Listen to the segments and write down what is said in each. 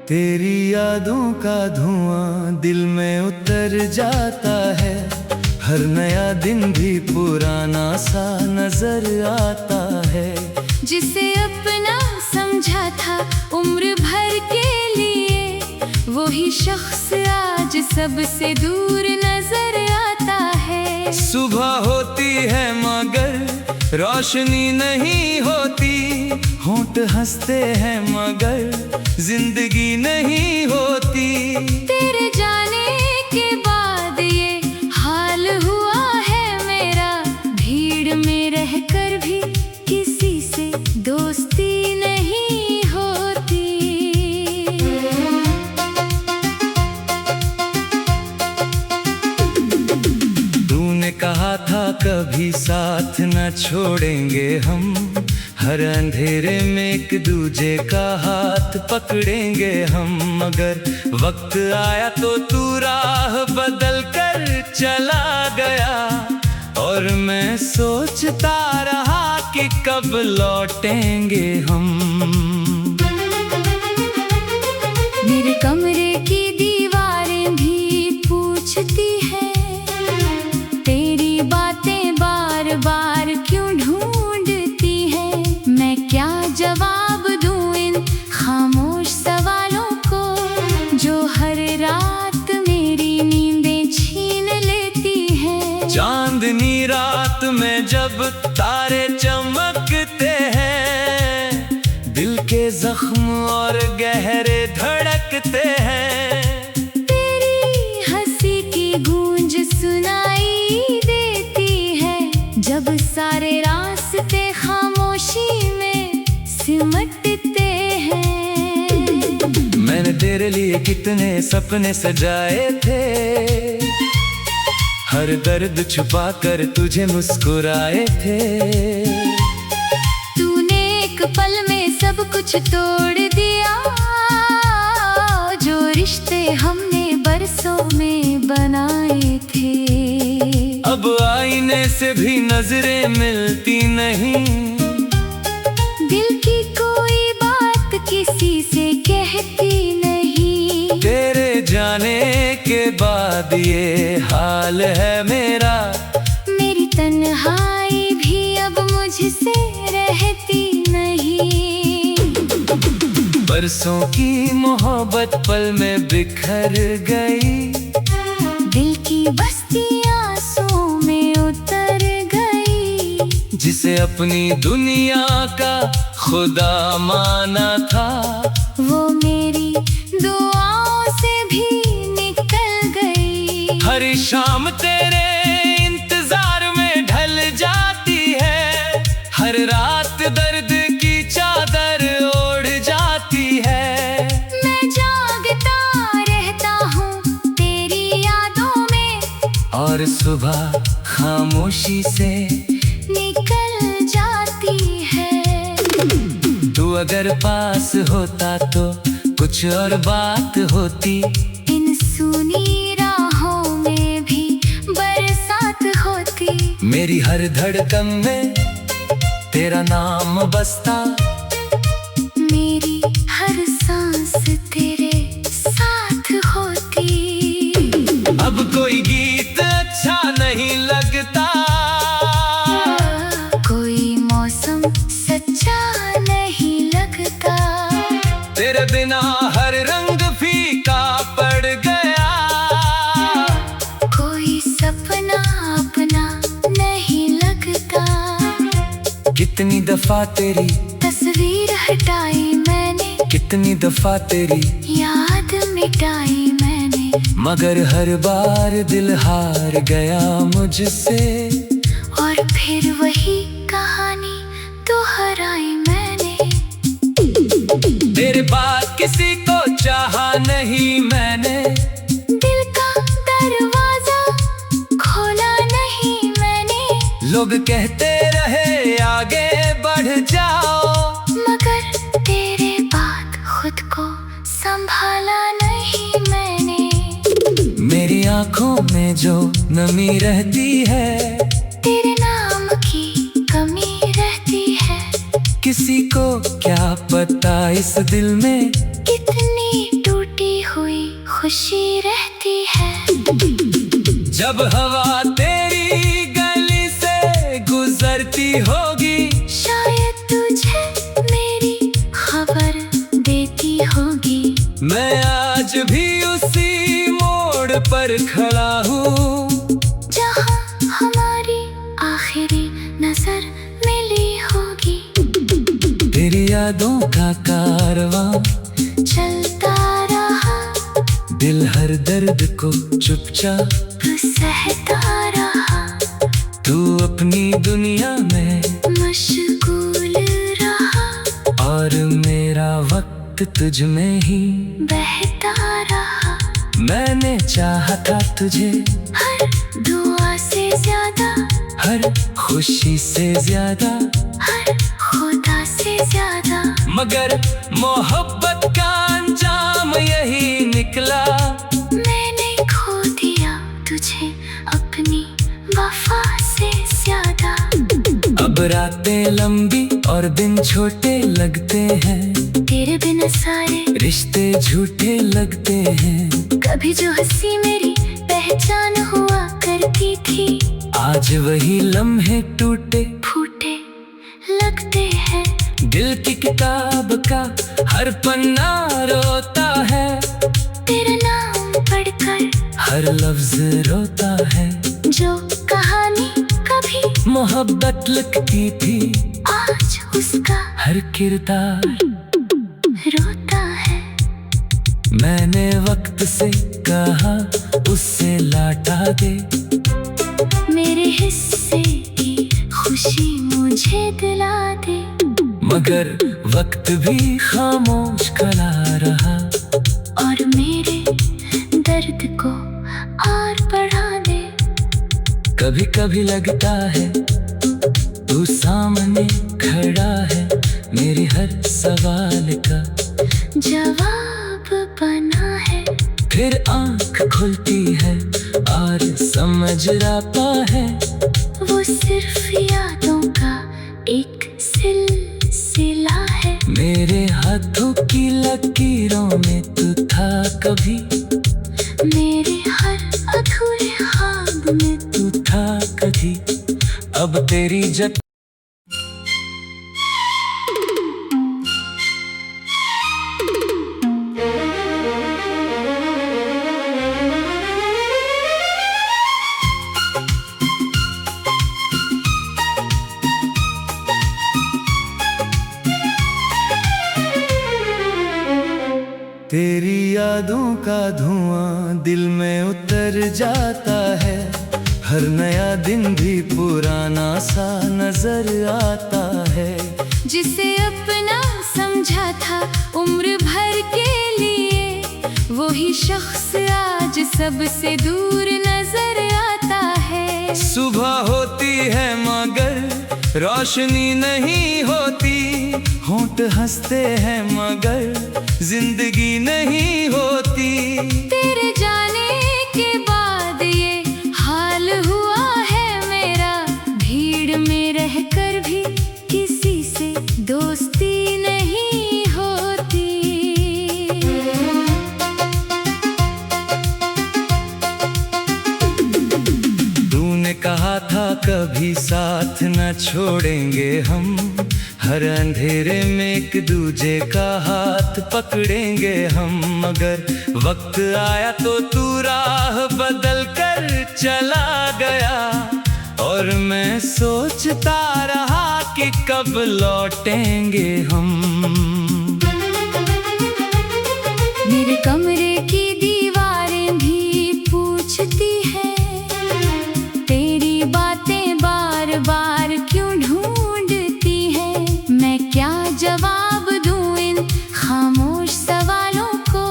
तेरी यादों का धुआं दिल में उतर जाता है। हर नया दिन भी पुराना सा नजर आता है। जिसे अपना समझा था उम्र भर के लिए, वही शख्स आज सबसे दूर नजर आता है। सुबह होती है मगर रोशनी नहीं होती, होंठ हंसते हैं मगर जिंदगी नहीं होती। तेरे जाने के बाद ये हाल हुआ है मेरा, भीड़ में रहकर भी किसी से दोस्ती नहीं होती। तूने कहा था कभी साथ न छोड़ेंगे हम, हर अंधेरे में एक दूजे का हाथ पकड़ेंगे हम। मगर वक्त आया तो तू राह बदल कर चला गया, और मैं सोचता रहा कि कब लौटेंगे हम। मेरे कमरे की दीवारें भी पूछती हैं, तेरी बातें बार बार क्यों ढूंढती हैं। मैं क्या जवाब दूं इन खामोश सवालों को, जो हर रात मेरी नींदें छीन लेती हैं। चांदनी रात में जब तारे चमकते हैं, दिल के जख्म और गहरे धड़कते हैं। तेरी हंसी की गूंज सुनाई देती है, जब सारे रास्ते खामोशी में सिमटते हैं। मैंने तेरे लिए कितने सपने सजाए थे, हर दर्द छुपा कर तुझे मुस्कुराए थे। तूने एक पल में सब कुछ तोड़ दिया, जो रिश्ते हमने बरसों में बनाए थे। अब आईने से भी नजरें मिलती नहीं, दिल की कोई बात किसी से कहती नहीं। तेरे जाने के बाद ये हाल है मेरा। मेरी तन्हाई भी अब मुझसे रहती नहीं। बरसों की मोहब्बत पल में बिखर गई, दिल की बस्ती आंसू में उतर गई। जिसे अपनी दुनिया का खुदा माना था, वो मेरी दुआओं से भी निकल गई। हर शाम तेरे इंतजार में ढल जाती है, हर रात दर्द की चादर ओढ़ जाती है। मैं जागता रहता हूँ तेरी यादों में, और सुबह खामोशी से निकल जाती है। तू अगर पास होता तो कुछ और बात होती। इन सूनी राहों में भी बरसात होती। मेरी हर धड़कन में तेरा नाम बसता, मेरी हर सांस तेरे साथ होती। अब कोई गीत अच्छा नहीं लगता, कोई मौसम सच्चा नहीं लगता। तेरे बिना हर रंग फीका पड़ गया, कोई सपना अपना नहीं लगता। कितनी दफा तेरी तस्वीर हटाई मैंने, कितनी दफा तेरी याद मिटाई मैंने। मगर हर बार दिल हार गया मुझसे, और फिर वही कहानी दोहराई मैंने। तेरे बाद किसी को चाहा नहीं मैंने, दिल का दरवाजा खोला नहीं मैंने। लोग कहते रहे आगे बढ़ जाओ, मगर तेरे बाद खुद को संभाला नहीं मैंने। मेरी आंखों में जो नमी रहती है, तेरे नाम की कमी रहती है। किसी को क्या पता इस दिल में कितनी जब हवा तेरी गली से गुजरती होगी, शायद तुझे मेरी खबर देती होगी। मैं आज भी उसी मोड़ पर खड़ा हूँ, जहाँ हमारी आखिरी नजर मिली होगी। तेरी यादों का कारवां चलता रहा, दिल हर दर्द को चुपचाप सहता रहा। तू अपनी दुनिया में मशगूल रहा, और मेरा वक्त तुझ में ही बहता रहा। मैंने चाहा था तुझे हर दुआ से ज्यादा, हर खुशी से ज्यादा, हर खुदा से ज्यादा। मगर मोहब्बत का अंजाम यही निकला। मैंने खो दिया तुझे अपनी वफा से ज्यादा। अब रातें लंबी और दिन छोटे लगते हैं, तेरे बिना सारे रिश्ते झूठे लगते हैं। कभी जो हंसी मेरी पहचान हुआ करती थी, आज वही लम्हे टूटे फूटे लगते हैं। दिल की किताब का हर पन्ना रोता है, तेरा नाम पढ़कर हर लफ्ज रोता है। जो कहानी कभी मोहब्बत लिखती थी, आज उसका हर किरदार रोता है। मैंने वक्त से कहा उससे लौटा दे, मेरे हिस्से की खुशी मुझे दिला दे। मगर वक्त भी खामोश खड़ा रहा, और मेरे दर्द को और बढ़ा दे। कभी कभी लगता है तू सामने खड़ा है, मेरी हर सवाल का जवाब बना है। फिर आंख खुलती है और समझ आता है, वो सिर्फ यादों का एक सिलसिला है। मेरे हाथों की लकीरों में तू था कभी, मेरे हर अधूरे ख्वाब में तू था कभी। अब तेरी जग तेरी यादों का धुआं दिल में उतर जाता है, हर नया दिन भी पुराना सा नजर आता है। जिसे अपना समझा था उम्र भर के लिए, वही शख्स आज सबसे दूर नजर आता है। सुबह होती है मगर रोशनी नहीं होती, होंठ हंसते हैं मगर जिंदगी नहीं होती। तेरे जाने के बाद ये हाल हुआ है मेरा, भीड़ में रहकर भी किसी से दोस्ती नहीं होती। तूने कहा था कभी साथ न छोड़ेंगे हम, हर अंधेरे में एक दूजे का हाथ पकड़ेंगे हम। मगर वक्त आया तो तू राह बदल कर चला गया, और मैं सोचता रहा कि कब लौटेंगे हम। मेरे कमरे की दीवारें भी पूछती हैं, तेरी बातें बार बार क्यों ढूंढती हैं। मैं क्या जवाब दूं इन खामोश सवालों को,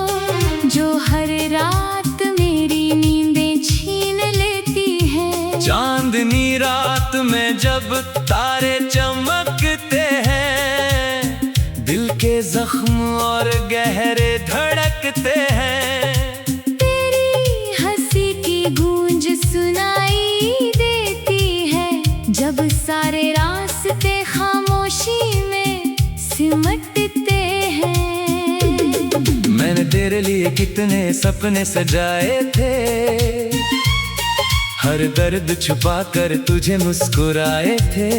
जो हर रात मेरी नींदें छीन लेती हैं। चांदनी रात में जब तारे चमकते हैं, दिल के जख्म और गहरे धड़कते हैं। तेरी हंसी की गूंज सुनाई देती है, जब सारे रास्ते खामोशी में सिमटते हैं। मैंने तेरे लिए कितने सपने सजाए थे, हर दर्द छुपा कर तुझे मुस्कुराए थे।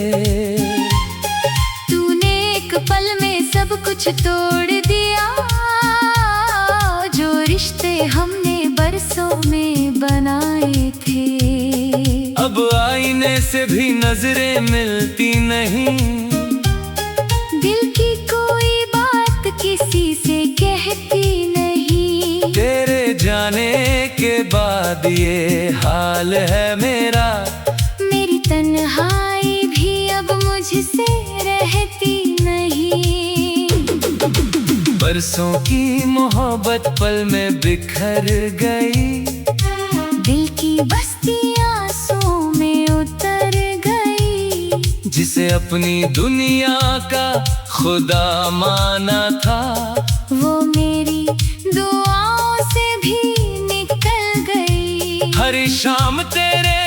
तूने एक पल में सब कुछ तोड़ दिया, जो रिश्ते हमने बरसों में बनाए थे। अब आईने से भी नजरें मिलती नहीं, दिल की कोई बात किसी से कहती नहीं। तेरे जाने के बाद ये हाल है मेरा। मेरी तन्हाई भी अब मुझसे रहती नहीं। बरसों की मोहब्बत पल में बिखर गई, दिल की बस्ती आंसू में उतर गई। जिसे अपनी दुनिया का खुदा माना था, वो मेरी दुआओं से भी निकल गई। हर शाम तेरे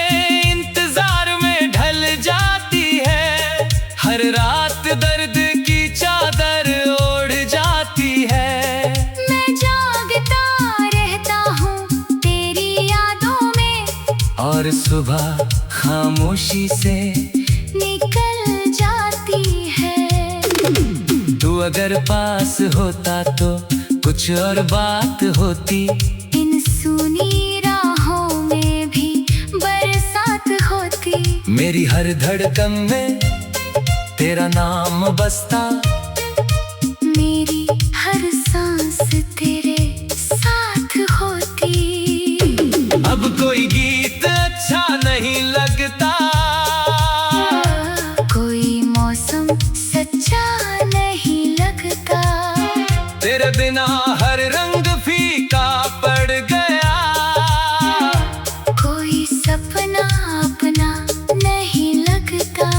इंतजार में ढल जाती है, हर रात दर्द की चादर ओढ़ जाती है। मैं जागता रहता हूँ तेरी यादों में, और सुबह खामोशी से निकल जाती है। तू अगर पास होता तो कुछ और बात होती। इन सूनी राहों में भी बरसात होती। मेरी हर धड़कन में तेरा नाम बसता, मेरी हर सांस तेरे साथ होती। अब कोई गीत अच्छा नहीं लगता, कोई मौसम सच्चा नहीं लगता। तेरे बिना हर रंग फीका पड़ गया। कोई सपना अपना नहीं लगता।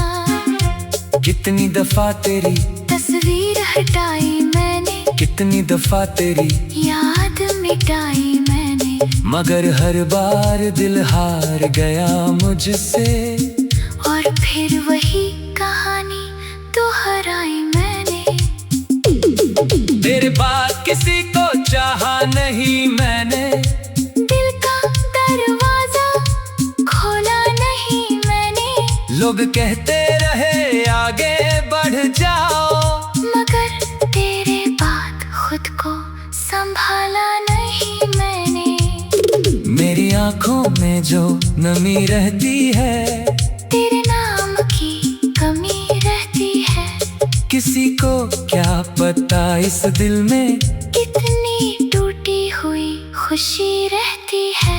कितनी दफा तेरी तस्वीर हटाई मैंने, कितनी दफा तेरी याद मिटाई मैंने। मगर हर बार दिल हार गया मुझसे। और फिर वही कहानी दोहराई मैंने। तेरे बाद किसी को चाहा नहीं मैंने, दिल का दरवाजा खोला नहीं मैंने। लोग कहते रहे आगे बढ़ जाओ, मगर तेरे बाद खुद को संभाला नहीं मैंने। मेरी आंखों में जो नमी रहती है, तेरे नाम की कमी रहती है। किसी को क्या पता इस दिल में कितनी टूटी हुई खुशी रहती है।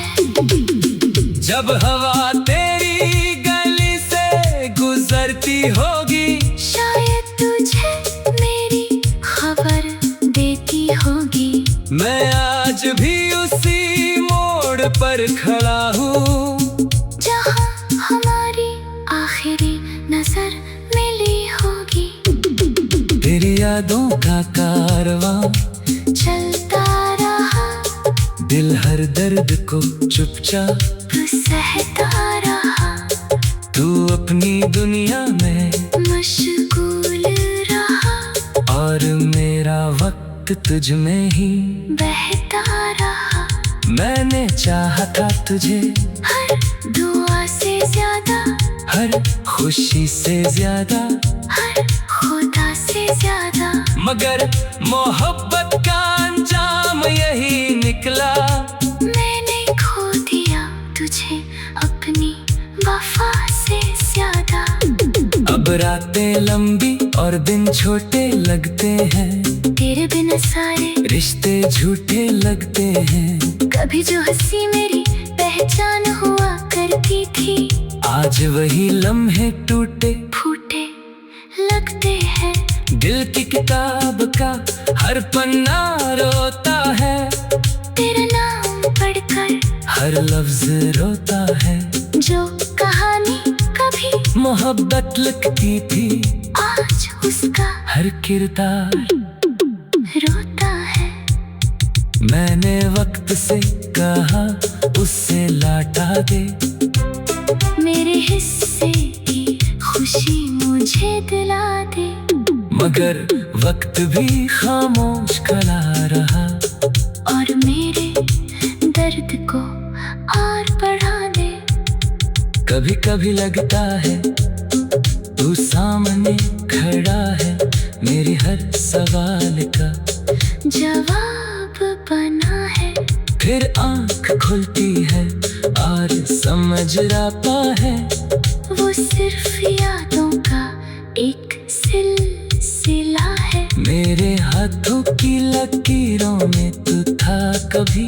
जब हवा तेरी गली से गुजरती होगी, शायद तुझे मेरी खबर देती होगी। मैं आज भी उसी मोड़ पर खड़ा हूँ, जहाँ हमारी आखिरी नजर मिली होगी। तेरी यादों का कारवां चलता रहा, दिल हर दर्द को चुपचाप सहता रहा। तू अपनी दुनिया में मशगूल रहा, और मेरा वक्त तुझ में ही बहता रहा। मैंने चाहा था तुझे हर दुआ से ज्यादा, हर खुशी से ज्यादा, हर खुदा से ज्यादा। मगर मोहब्बत का अंजाम यही निकला। मैंने खो दिया तुझे अपनी वफा से ज्यादा। अब रातें लंबी और दिन छोटे लगते हैं, तेरे बिना सारे रिश्ते झूठे लगते हैं। कभी जो हंसी मेरी पहचान हुआ करती थी, आज वही लम्हे टूटे फूटे लगते हैं। दिल की किताब का हर पन्ना रोता है, तेरा नाम पढ़कर हर लफ्ज रोता है। जो कहानी कभी मोहब्बत लिखती थी, आज उसका हर किरदार रोता है। मैंने वक्त से कहा उससे लौटा दे, मेरे हिस्से की खुशी मुझे दिला दे। मगर वक्त भी खामोश खड़ा रहा, और मेरे दर्द को और बढ़ा दे। कभी कभी लगता है तू सामने खड़ा है, मेरी हर सवाल का जवाब बना है। फिर आँख खुलती है और समझ आता है, वो सिर्फ यादों का एक सिलसिला है। मेरे हाथों की लकीरों में तू था कभी,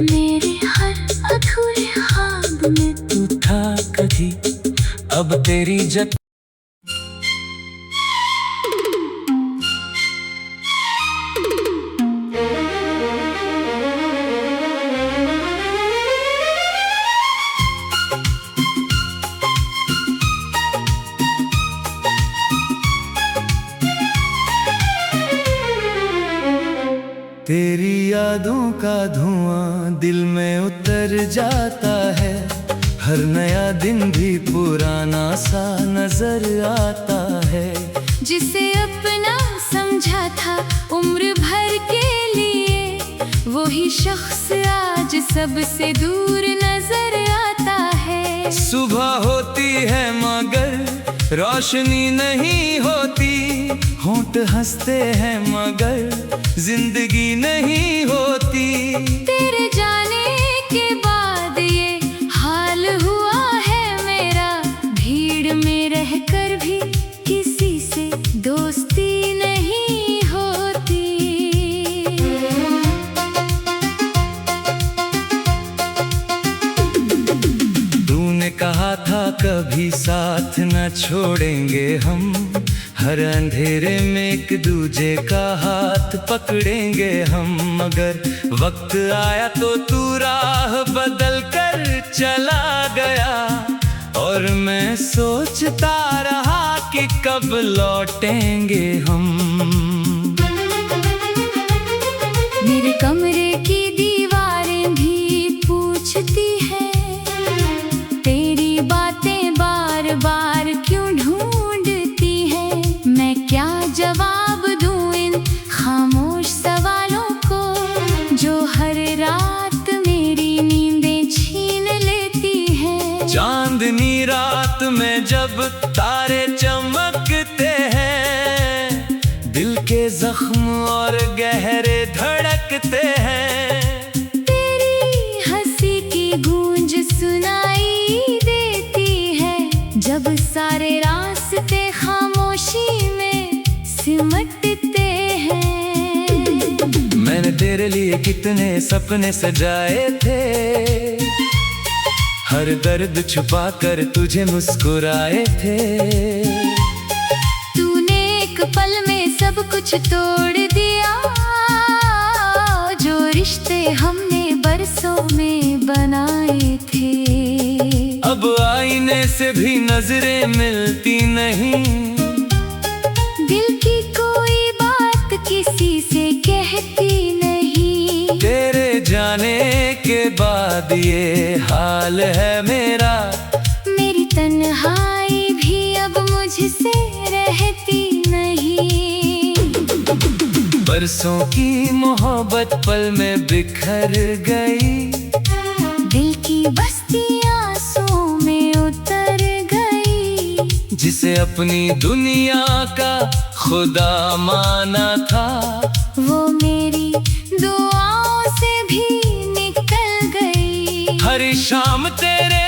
मेरे हर अधूरे ख्वाब में तू था कभी। अब तेरी जग तेरी यादों का धुआं दिल में उतर जाता है, हर नया दिन भी पुराना सा नजर आता है। जिसे अपना समझा था उम्र भर के लिए, वही शख्स आज सबसे दूर नजर आता है। सुबह होती है मगर रोशनी नहीं होती, होंठ हंसते हैं मगर जिंदगी नहीं होती। तेरे जाने के बाद ये हाल हुआ है मेरा, भीड़ में रहकर भी किसी से दोस्ती नहीं होती। तूने कहा था कभी साथ न छोड़ेंगे हम, हर अंधेरे में एक दूजे का हाथ पकड़ेंगे हम। मगर वक्त आया तो तू राह बदल कर चला गया, और मैं सोचता रहा कि कब लौटेंगे हम। मेरे कमरे की दीवारें भी पूछती हैं, तेरी बातें बार बार क्यों ढूंढती हैं। मैं क्या जवाब दूं इन खामोश सवालों को, जो हर रात मेरी नींदें छीन लेती हैं। चांदनी रात में जब तारे चमकते हैं, दिल के जख्म और गहरे धड़कते हैं। तेरी हंसी की गूंज सुनाई देती है, जब सारे रास्ते खामोशी में सिमटते हैं। मैंने तेरे लिए कितने सपने सजाए थे, हर दर्द छुपा कर तुझे मुस्कुराए थे। तूने एक पल में सब कुछ तोड़ दिया, जो रिश्ते हमने बरसों में बनाए थे। अब आईने से भी नजरें मिलती नहीं, दिल की कोई बात किसी से कहती नहीं। तेरे जाने के बाद ये हाल है मेरा, मेरी तन्हाई भी अब मुझसे रहती नहीं। बरसों की मोहब्बत पल में बिखर गई, दिल की बस्ती आंसुओं में उतर गई। जिसे अपनी दुनिया का खुदा माना था, वो मेरी दुआओं से भी निकल गई। हर शाम तेरे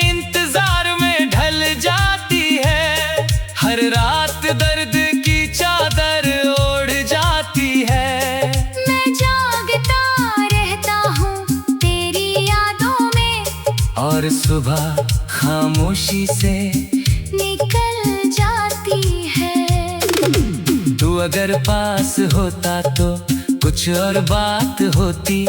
इंतजार में ढल जाती है, हर रात दर्द की चादर ओढ़ जाती है। मैं जागता रहता हूँ तेरी यादों में, और सुबह खामोशी से निकल जाती है। तू अगर पास होता तो कुछ और बात होती,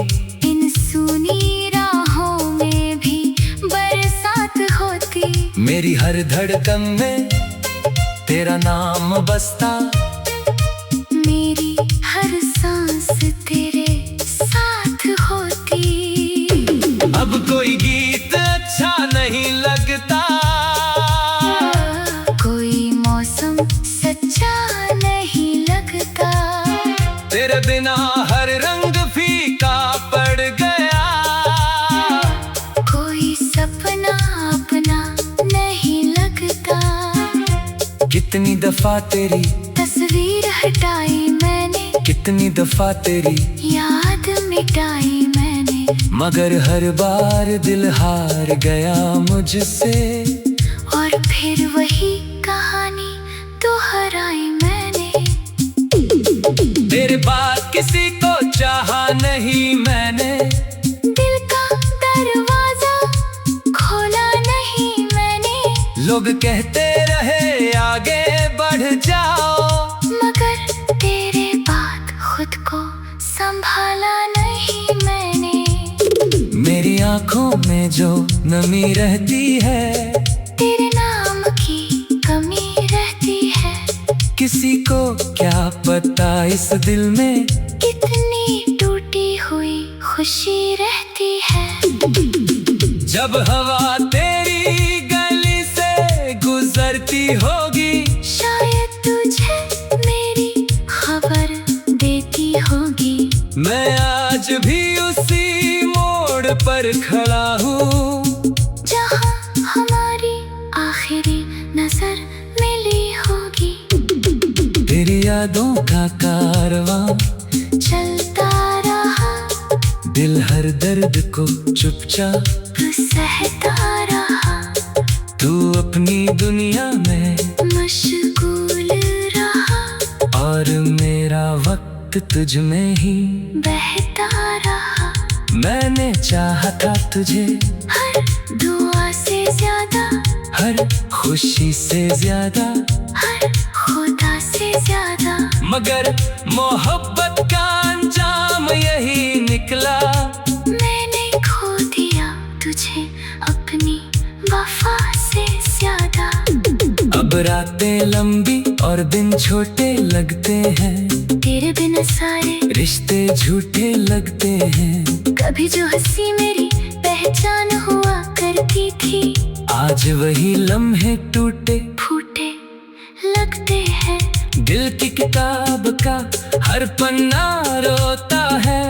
इन सूनी राहों में भी बरसात होती। मेरी हर धड़कन में तेरा नाम बसता, मेरी हर सांस तेरे साथ होती। अब कोई गीत अच्छा नहीं लगता, कोई मौसम सच्चा नहीं लगता। तेरे बिना हर रंग फीका पड़ गया, कोई सपना अपना कितनी दफा तेरी तस्वीर हटाई मैंने, कितनी दफा तेरी याद मिटाई मैंने, मगर हर बार दिल हार गया मुझसे। और फिर वही कहानी दोहराई मैंने। तेरे बाद किसी को चाहा नहीं मैंने, दिल का दरवाजा खोला नहीं मैंने। लोग कहते रहे आगे बढ़ जाओ, मगर तेरे बाद खुद को संभाला नहीं मैंने। मेरी आंखों में जो नमी रहती है, तेरे नाम की कमी रहती है। किसी को क्या पता इस दिल में कितनी टूटी हुई खुशी रहती है। जब हवा तेरी गली से गुजरती होगी, शायद तुझे मेरी खबर देती होगी। मैं आज भी उसी मोड़ पर खड़ा हूँ, जहाँ हमारी आखिरी नजर मिली होगी। तेरी यादों का कारवां चलता रहा, दिल हर दर्द को चुपचाप सहता रहा। तू अपनी दुनिया में मशगूल रहा, और मेरा वक्त तुझ में ही बहता रहा। मैंने चाहा था तुझे हर दुआ से ज्यादा, हर खुशी से ज्यादा, हर खुदा से ज्यादा। मगर मोहब्बत का अंजाम यही निकला। मैंने खो दिया तुझे अपनी वफा से ज्यादा। अब रातें लंबी और दिन छोटे लगते हैं, तेरे बिना सारे रिश्ते झूठे लगते हैं। कभी जो हंसी मेरी पहचान हुआ करती थी, आज वही लम्हे टूटे फूटे लगते हैं। दिल की किताब का हर पन्ना रोता है,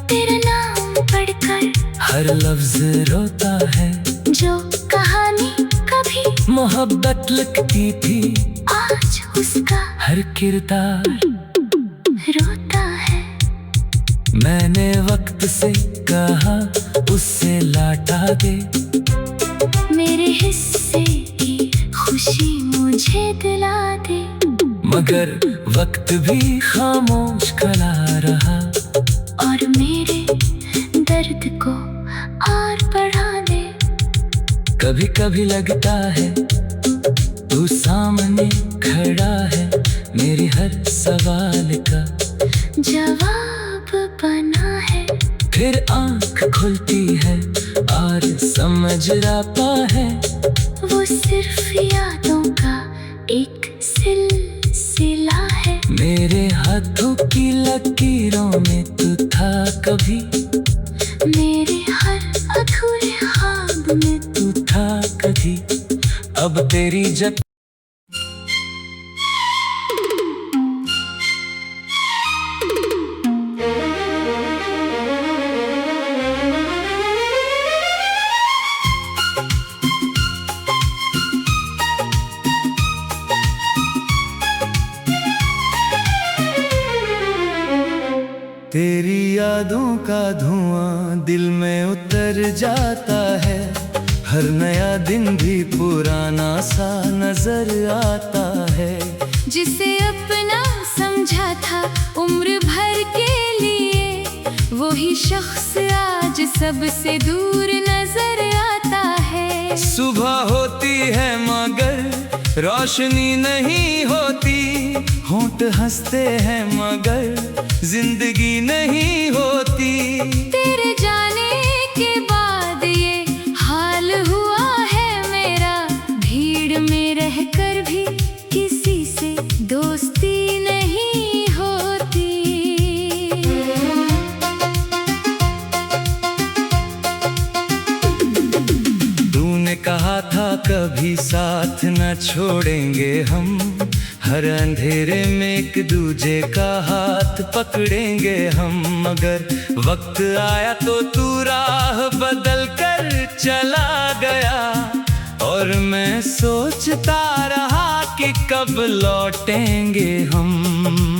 तेरा नाम पढ़कर हर लफ्ज रोता है। जो कहानी कभी मोहब्बत लगती थी, आज उसका हर किरदार रोता है। मैंने वक्त से कहा उससे लौटा दे, मेरे हिस्से की खुशी मुझे दिला दे। मगर वक्त भी खामोश खड़ा रहा, और मेरे दर्द को और बढ़ा दे। कभी कभी लगता है तू सामने खड़ा है, मेरी हर सवाल का जवाब बना है। फिर आंख खुलती है और समझ आता है, वो सिर्फ यादों का एक सिलसिला है। मेरे हाथों की लकीरों में तू था कभी, मेरे हर अधूरे ख्वाब में तू था कभी। अब तेरी जब तेरी यादों का धुआं दिल में उतर जाता है, हर नया दिन भी पुराना सा नजर आता है। जिसे अपना समझा था उम्र भर के लिए, वही शख्स आज सबसे दूर नजर आता है। सुबह होती है मगर रोशनी नहीं होती, होंठ हंसते हैं मगर जिंदगी नहीं होती। तेरे जाने के बाद ये हाल हुआ है मेरा, भीड़ में रहकर भी किसी से दोस्ती नहीं होती। तूने कहा था कभी साथ न छोड़ेंगे हम, हर अंधेरे में एक दूजे का हाथ पकड़ेंगे हम। मगर वक्त आया तो तू राह बदल कर चला गया, और मैं सोचता रहा कि कि कब लौटेंगे हम।